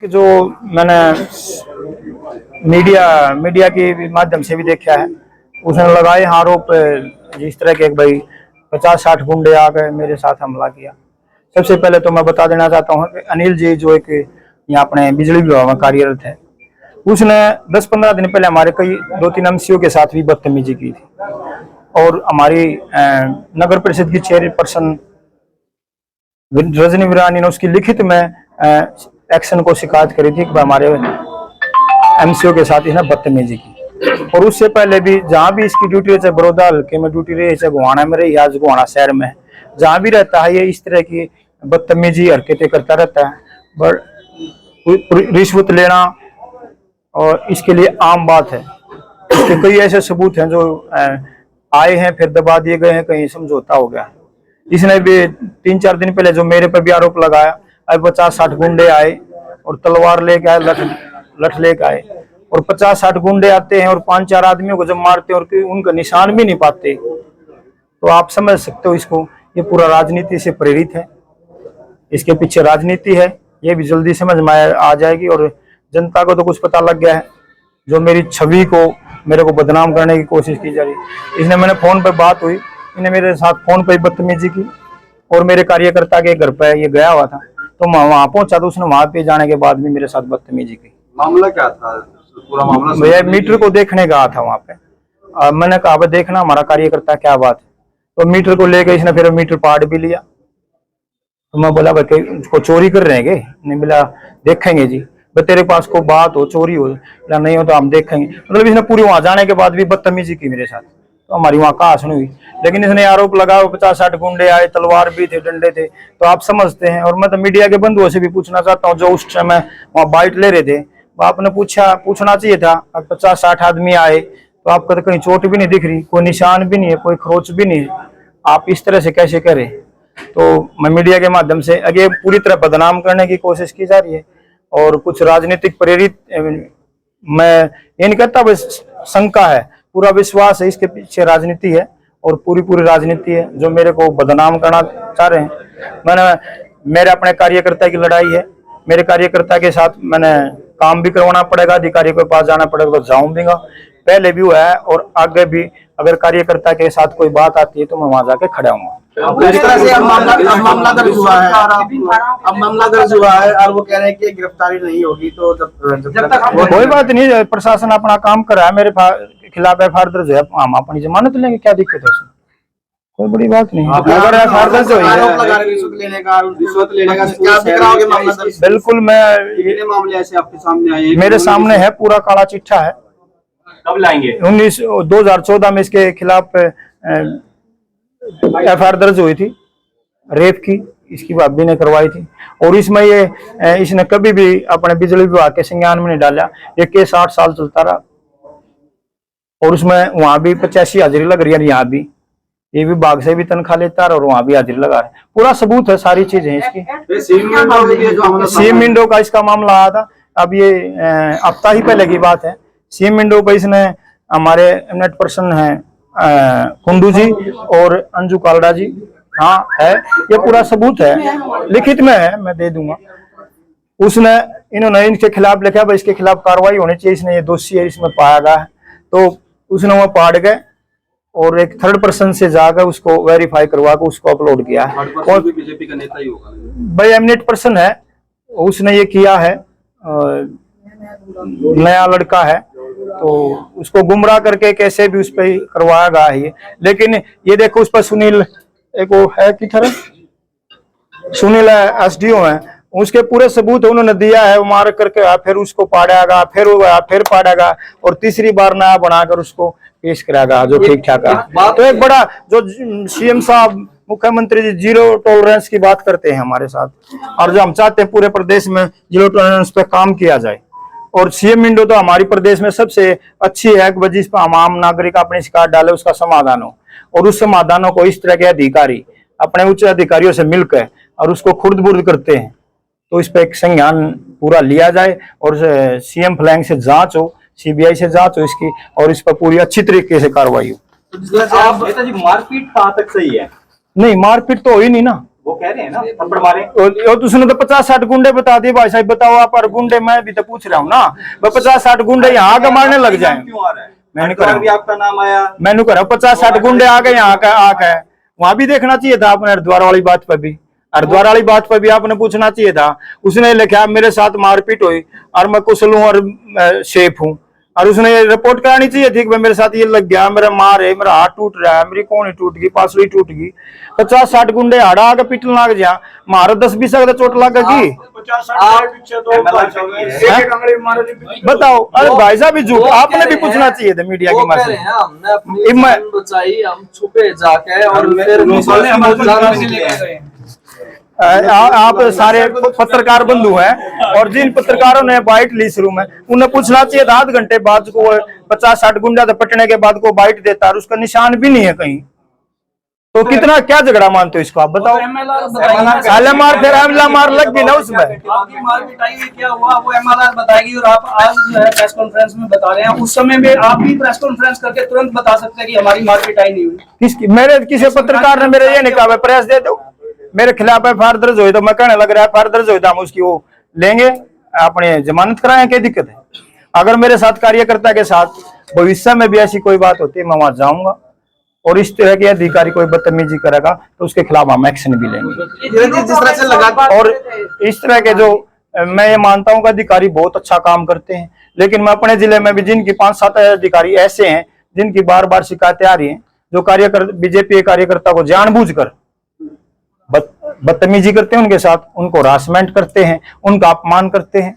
जो मैंने मीडिया के माध्यम से भी देखा है, उसने लगाए आरोप जिस तरह के एक भाई 50-60 गुंडे आ गए मेरे साथ हमला किया। सबसे पहले तो मैं बता देना चाहता हूँ कि अनिल जी जो एक यहाँ अपने बिजली विभाग में कार्यरत है, उसने 10-15 दिन पहले हमारे कई 2-3 एमसीओ के साथ भी बदतमीजी की थी और हमारी नगर परिषद की चेयरपर्सन रजनी वीरानी ने उसकी लिखित में एक्शन को शिकायत करी थी कि हमारे एमसीओ के साथ इसने बदतमीजी की। और उससे पहले भी जहाँ भी इसकी ड्यूटी रही, बड़ौदा हल्के में ड्यूटी रही, चाहे गोहाना में रही, आज गोहाना शहर में जहाँ भी रहता है ये इस तरह की बदतमीजी हरकतें करता रहता है। बट रिश्वत लेना और इसके लिए आम बात है। इसके कई ऐसे सबूत हैं जो आए हैं फिर दबा दिए गए हैं, कहीं समझौता हो गया। इसने भी 3-4 दिन पहले जो मेरे पर भी आरोप लगाया, अब 50-60 गुंडे आए और तलवार लेके आए, लठ लेके आए और 50-60 गुंडे आते हैं और 5-4 आदमियों को जब मारते हैं और उनका निशान भी नहीं पाते, तो आप समझ सकते हो इसको, ये पूरा राजनीति से प्रेरित है, इसके पीछे राजनीति है। ये भी जल्दी समझ में आ जाएगी और जनता को तो कुछ पता लग गया है। जो मेरी छवि को मेरे को बदनाम करने की कोशिश की जा रही है। इसने मैंने फोन पर बात हुई, इन्हें मेरे साथ फोन पर बदतमीजी की और मेरे कार्यकर्ता के घर पर ये गया हुआ था, तो मैं वहां पहुंचा तो उसने वहां पे जाने के बाद भी मेरे साथ बदतमीजी की। मामला क्या था? पूरा मामला भैया मीटर को देखने गया था वहां पे। मैंने कहा अब देखना हमारा कार्यकर्ता क्या बात है, तो मीटर को लेकर इसने फिर मीटर पाड़ भी लिया। तो मैं बोला भाई उसको चोरी कर रहे हैं क्या? नहीं, बोला देखेंगे जी, तेरे पास को बात हो, चोरी हो, नहीं हो तो हम देखेंगे। मतलब इसने पूरी वहां जाने के बाद भी बदतमीजी की मेरे साथ, तो हमारी वहां कहा सुनी हुई। लेकिन इसने आरोप लगाया 50-60 गुंडे आए, तलवार भी थे, डंडे थे, तो आप समझते हैं। और मैं तो मीडिया के बंधुओं से भी पूछना चाहता हूँ जो उस समय वहां बाइट ले रहे थे, वो आपने पूछना चाहिए था। 50-60 आदमी आए तो आपका तो कहीं चोट भी नहीं दिख रही, कोई निशान भी नहीं है, कोई खरोच भी नहीं है, आप इस तरह से कैसे करें? तो मैं मीडिया के माध्यम से आगे पूरी तरह बदनाम करने की कोशिश की जा रही है और कुछ राजनीतिक प्रेरित, मैं ये नहीं कहता बस शंका है, पूरा विश्वास है इसके पीछे राजनीति है और पूरी राजनीति है जो मेरे को बदनाम करना चाह रहे हैं। मेरे अपने कार्यकर्ता की लड़ाई है, मेरे कार्यकर्ता के साथ मैंने काम भी करवाना पड़ेगा, अधिकारी के पास जाना पड़ेगा तो जाऊंगा, पहले भी हुआ है और आगे भी अगर कार्यकर्ता के साथ कोई बात आती है तो मैं वहां जाके खड़ा हूँ। इस तरह से अब मामला दर्ज हुआ है और वो कह रहे हैं कि गिरफ्तारी नहीं होगी, तो जब तक कोई बात नहीं, प्रशासन अपना काम कर रहा है, मेरे खिलाफ एफआईआर दर्ज है, हम अपनी जमानत लेंगे, क्या दिक्कत है उसमें? कोई बड़ी बात नहीं। अगर एफआईआर दर्ज हुई है रिश्वत लेने का क्या दिख रहा होगा मामला दर्ज? बिल्कुल, मैं ये मामले ऐसे आपके सामने आए, मेरे सामने है, पूरा काला चिट्ठा है। कब लाएंगे? 2014 में इसके खिलाफ एफआईआर दर्ज हुई थी, रेप की, इसकी भाभी ने करवाई थी। और इसमें ये इसने कभी भी अपने बिजली विभाग के संज्ञान में नहीं डाला। ये केस 8 साल चलता रहा और उसमें वहां भी 85 हाजिरी लग रही है, यहाँ भी ये विभाग से भी तनख्वाह लेता है और वहां भी हाजिरी लगा रहा है। पूरा सबूत है, सारी चीजें इसकी। सीएम विंडो का इसका मामला आया था, अब ये हफ्ता ही पहले की बात है। सीएम विंडो पर इसने हमारे नेट पर्सन है कुंडू जी और अंजू कालड़ा जी, हाँ है, ये पूरा सबूत है, लिखित में है, मैं दे दूंगा। उसने इन्होंने इनके खिलाफ लिखा भाई इसके खिलाफ कार्रवाई होनी चाहिए, इसने ये दोषी है, इसमें पाया गया है, तो उसने वो पाड़ गए और एक थर्ड पर्सन से जाकर उसको वेरीफाई करवा कर उसको अपलोड किया है। और बीजेपी का नेता ही होगा भाई, एमिनेट पर्सन है, उसने ये किया है, नया लड़का है, तो उसको गुमराह करके कैसे भी उस पर करवाया गया है। लेकिन ये देखो उस पर सुनील एक वो है की तरह, सुनील एसडीओ है, उसके पूरे सबूत उन्होंने दिया है, वो मार करके फिर उसको पाड़ेगा, फिर वो गया, फिर पाड़ेगा और तीसरी बार नया बनाकर उसको पेश कराएगा जो ठीक ठाक है। तो एक बड़ा जो सीएम साहब, मुख्यमंत्री जी जीरो टॉलरेंस की बात करते हैं हमारे साथ, और जो हम चाहते हैं पूरे प्रदेश में जीरो टॉलरेंस पे काम किया जाए। और सीएम विंडो तो हमारी प्रदेश में सबसे अच्छी है, जिस पर आम नागरिक अपनी शिकायत डाले उसका समाधान हो, और उस समाधानों को इस तरह के अधिकारी अपने उच्च अधिकारियों से मिलकर और उसको खुर्द बुर्द करते हैं, तो इस पर एक संज्ञान पूरा लिया जाए और सीएम फ्लैंग से जांच हो, सीबीआई से जांच हो इसकी, और इस पर पूरी अच्छी तरीके से कार्रवाई हो। मारपीट कहाँ तक सही है? नहीं, मारपीट तो हुई नहीं ना, वो कह रहे हैं ना थप्पड़ मारे। और उसने तो 50-60 गुंडे बता दिए भाई साहब, बताओ आप। और गुंडे मैं भी तो पूछ रहा हूँ ना, 50-60 गुंडे यहाँ आके मारने लग जाए। क्यों आ रहा है? मैंने हरिद्वार कहा भी आपका नाम आया। मैंने कहा 50-60 गुंडे आ गए यहाँ आके, वहां भी देखना चाहिए था आपने। हरिद्वार वाली बात पर भी, हरिद्वार वाली बात पर भी आपने पूछना चाहिए था। उसने लिखा मेरे साथ मारपीट हुई और मैं कुशल हूँ और सेफ हूँ, और उसने रिपोर्ट करानी चाहिए थी कि मेरे साथ ये लग गया, मेरा मार है, मेरा हाथ टूट रहा है, मेरी कौन टूट गई, पासली टूट गई। 50-60 गुंडे हाड़ा आके पीटने लग जा, मारो 10-20 का चोट लगेगी। बताओ, अरे भाई साहब भी झूठ, आपने भी पूछना चाहिए था मीडिया के माध्यम से। हमने अपनी जान बचाई, हम छुपे जाके और फिर आप सारे पत्रकार बंधु हैं, और जिन पत्रकारों ने बाइट ली शुरू में, उन्हें पूछना चाहिए था आध घंटे बाद को 50-60 गुंडा पटने के बाद को बाइट देता, और उसका निशान भी नहीं है कहीं। तो कितना क्या झगड़ा मानते हो इसको, आप बताओ। LMR फिर MLR लग गई ना उसमें। आपकी मार पिटाई में क्या हुआ वो MLR बताएगी, और आप आज जो है प्रेस कॉन्फ्रेंस में बता रहे हैं। उस समय में आप भी प्रेस कॉन्फ्रेंस करके तुरंत बता सकते हैं कि हमारी मार पिटाई नहीं हुई। किसकी? मेरे किसी पत्रकार ने मेरे ये नहीं कहा प्रेस दे दो, मेरे खिलाफ FIR दर्ज हुई तो मैं कहने लग रहा है FIR दर्ज हुई तो हम उसकी वो लेंगे, अपने जमानत कराएं, क्या दिक्कत है। अगर मेरे साथ कार्यकर्ता के साथ भविष्य में भी ऐसी कोई बात होती है, मैं वहां जाऊंगा, और इस तरह के अधिकारी कोई बदतमीजी करेगा तो उसके खिलाफ हम एक्शन भी लेंगे। जिस तरह से लगातार और इस तरह के जो मैं ये मानता हूँ कि अधिकारी बहुत अच्छा काम करते हैं, लेकिन मैं अपने जिले में भी जिनकी 5-7 अधिकारी ऐसे हैं जिनकी बार बार शिकायतें आ रही हैं, जो कार्यकर्ता बीजेपी कार्यकर्ता को जानबूझकर बदतमीजी करते हैं, उनके साथ उनको हरासमेंट करते हैं, उनका अपमान करते हैं।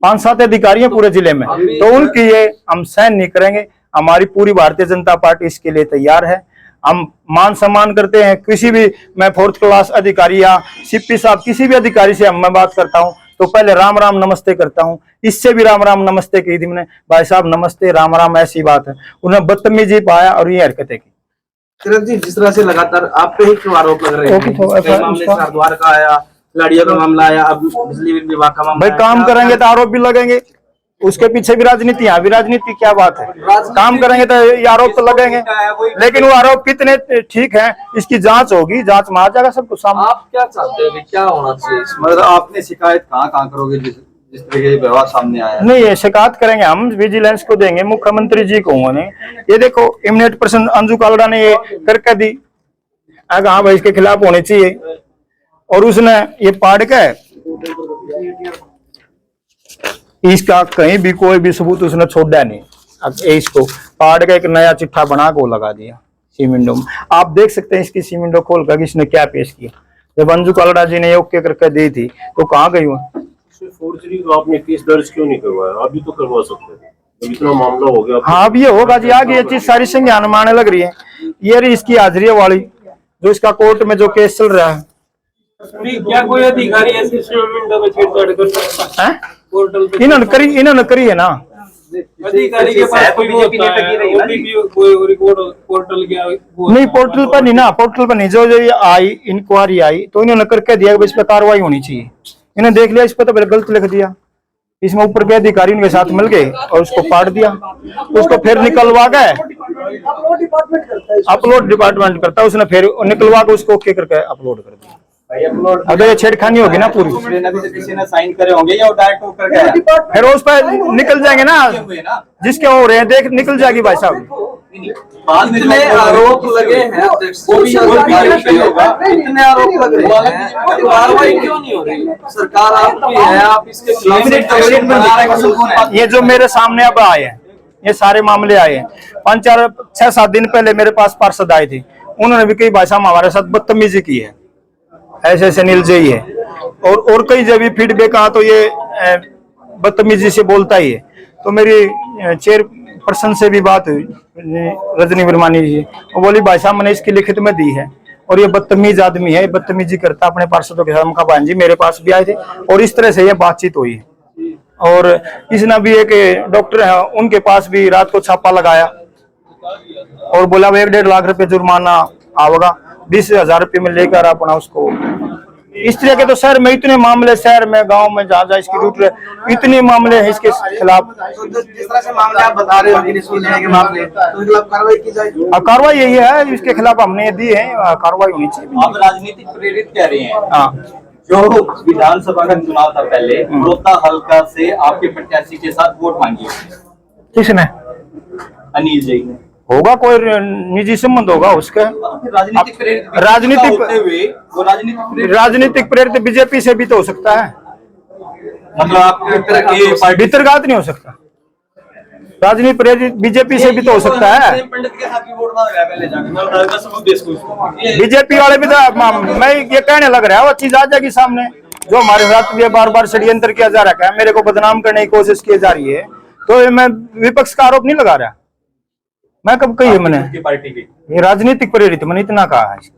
5-7 अधिकारी हैं पूरे जिले में, तो उनकी ये हम सहन नहीं करेंगे। हमारी पूरी भारतीय जनता पार्टी इसके लिए तैयार है। हम मान सम्मान करते हैं, किसी भी, मैं 4th क्लास अधिकारी या CP साहब किसी भी अधिकारी से मैं बात करता हूं तो पहले राम राम नमस्ते करता हूं। इससे भी राम राम नमस्ते की थी मैंने, भाई साहब नमस्ते राम राम ऐसी बात है। उन्हें बदतमीजी पाया और ये हरकतें की। किरण जी, जिस तरह से लगातार आप पे ही क्यों आरोप लग रहे हैं? कई मामले से हरिद्वार का आया, लाड़िया का मामला आया, अब बिजली विभाग का मामला। भाई काम करेंगे तो आरोप भी लगेंगे, उसके पीछे भी राजनीति, यहाँ भी राजनीति, क्या बात है। काम करेंगे तो ये आरोप तो लगेंगे, लेकिन वो आरोप कितने ठीक हैं इसकी जांच होगी, जांच में आ जाएगा सब कुछ सामने। आप क्या चाहते हैं कि क्या होना चाहिए? मतलब आपने शिकायत कहाँ करोगे जिस तरह के व्यवहार सामने आया? नहीं, ये शिकायत करेंगे हम, विजिलेंस को देंगे, मुख्यमंत्री जी को होंगे। ये देखो इमिनेंट पर्सन अंजू कालड़ा ने ये करके दी, हाँ भाई इसके खिलाफ होनी चाहिए, और उसने ये पाड़ के इसका कहीं भी कोई भी सबूत उसने छोड़ा नहीं। अब इसको पाड़ के एक नया चिट्ठा बना को लगा दिया सीमिंडो में। आप देख सकते हैं इसकी सीमिंडो खोल कर इसने क्या पेश किया। जब अंजू कालड़ा जी ने ओके करके दी थी तो कहाँ गई हुआ? फोर्जरी को आपने केस दर्ज क्यों नहीं करवाया? अभी तो करवा सकते हैं, जब इतना मामला हो गया। हाँ अब ये होगा जी, आगे ये चीज सारी संज्ञान में आने लग रही है। ये रही इसकी हाजिरी वाली, जो इसका कोर्ट में जो केस चल रहा है। क्या कोई अधिकारी ऐसे विंडो में छेड़छाड़ कर सकता है? पोर्टल पे इन्होंने करी है ना। अधिकारी के पास कोई बीजेपी नेता की रही है, कोई रिकॉर्ड पोर्टल गया नहीं, पोर्टल पर नहीं ना, पोर्टल पर नहीं। जो ये आई इंक्वायरी आई तो इन्होंने करके दिया कि इस पर कार्रवाई होनी चाहिए। इन्होंने देख लिया इस पर तो गलत लिख दिया, इसमें ऊपर के अधिकारी उनके साथ मिल गए और उसको पाड़ दिया। उसको फिर निकलवा गए, अपलोड डिपार्टमेंट करता है, उसने फिर निकलवा के उसको ओके करके अपलोड कर दिया। अगर ये छेड़खानी होगी ना पूरी, किसी ने साइन करे होंगे या डायरेक्ट होकर गया, फिर उस पर निकल जाएंगे ना, जिसके हो रहे हैं देख निकल जाएगी भाई साहब। इतने आरोप लगे हैं, इतने आरोप लग रहे हैं, कार्रवाई क्यों नहीं हो रही? सरकार आपकी है, आप इसके खिलाफ। ये जो मेरे सामने अब आए हैं, ये सारे मामले आए हैं। 5-4-6-7 दिन पहले मेरे पास पार्षद आए थे, उन्होंने भी कई भाई साहब हमारे साथ बदतमीजी की है, ऐसे नीलजयी है, और कई जब भी फीडबैक आ तो ये बदतमीजी से बोलता ही है। तो मेरी चेयरपर्सन से भी बात हुई, रजनी वर्मानी जी, वो बोली भाई साहब मैंने इसकी लिखित में दी है, और ये बदतमीज आदमी है, बदतमीजी करता अपने पार्षदों के साथ। बहन जी मेरे पास भी आए थे और इस तरह से ये बातचीत हुई है। और इसने भी एक डॉक्टर है, उनके पास भी रात को छापा लगाया और बोला 1-1.5 लाख रुपए जुर्माना आवेगा, 20,000 रुपये में लेकर अपना उसको इस तरह के तो शहर में इतने मामले, शहर में गांव में जहाँ जहाँ इसकी ड्यूटी है इतने मामले हैं इसके खिलाफ। तो जिस तरह से मामले आप बता रहे हो कि इसको लेने के मामले, तो इसके खिलाफ कार्रवाई की जाए। कार्रवाई यही है, इसके खिलाफ हमने दी है, कार्रवाई होनी चाहिए। आप राजनीतिक प्रेरित कह रहे हैं। हाँ, जो विधानसभा का चुनाव था पहले, रोहता हल्का से आपके प्रत्याशी के साथ वोट मांगी किसने? अनिल जैन ने। होगा कोई निजी संबंध होगा उसका। फिर राजनीतिक प्रेरित राजनीतिक- होते हुए वो राजनीतिक प्रेरित बीजेपी से भी तो हो सकता है, मतलब आप पार्टी भीतरघात नहीं हो सकता। राजनीतिक प्रेरित बीजेपी से भी तो हो सकता है। पंडित के साथ भी वोट मांग रहा है पहले जाकर। बीजेपी वाले भी तो, मैं ये कहने लग रहा है वो चीज आ जाएगी सामने, जो हमारे साथ भी बार बार षड्यंत्र किया जा रहा है, मेरे को बदनाम करने की कोशिश की जा रही है, तो मैं विपक्ष का आरोप नहीं लगा रहा। मैं कब कही है मैंने पार्टी की ये राजनीतिक प्रेरित, मैंने इतना कहा है इसको।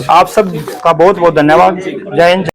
आप सब का बहुत बहुत धन्यवाद। जय हिंद।